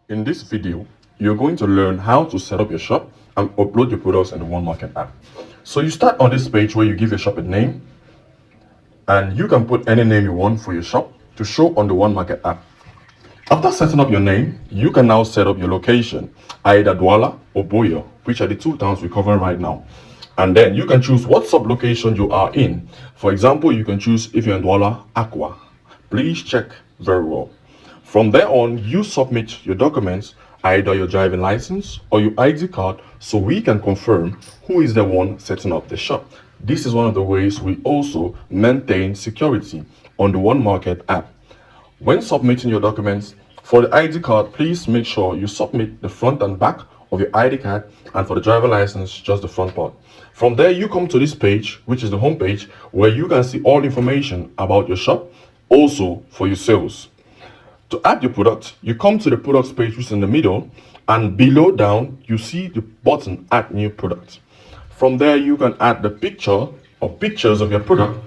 In this video, you're going to learn how to set up your shop and upload your products in the One Market app. So you start on this page where you give your shop a name, and you can put any name you want for your shop to show on the One Market app. After setting up your name, you can now set up your location, either Douala or Boya, which are the two towns we're covering right now. And then you can choose what sub-location you are in. For example, you can choose if you're in Douala, Aqua. Please check very well. From there on, you submit your documents, either your driving license or your ID card, so we can confirm who is the one setting up the shop. This is one of the ways we also maintain security on the One Market app. When submitting your documents, for the ID card, please make sure you submit the front and back of your ID card, and for the driver license, just the front part. From there, you come to this page, which is the home page, where you can see all information about your shop, also for your sales. To add your product, you come to the products page, which is in the middle, and below down, you see the button Add New Product. From there, you can add the picture or pictures of your product.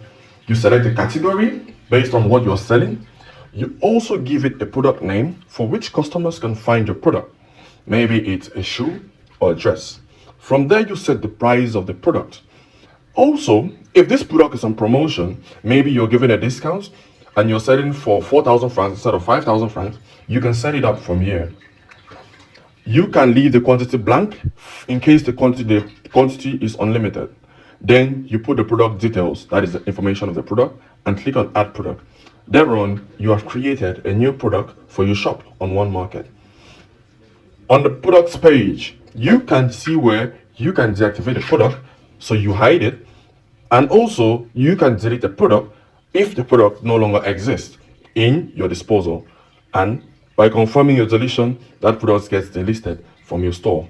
You select the category based on what you're selling. You also give it a product name for which customers can find your product. Maybe it's a shoe or a dress. From there, you set the price of the product. Also, if this product is on promotion, maybe you're giving a discount and you're selling for 4,000 francs instead of 5,000 francs, you can set it up from here. You can leave the quantity blank in case the quantity is unlimited. Then you put the product details, that is the information of the product, and click on Add Product. Thereon, you have created a new product for your shop on One Market. On the products page, you can see where you can deactivate the product, so you hide it, and also you can delete the product if the product no longer exists in your disposal. And by confirming your deletion, that product gets delisted from your store.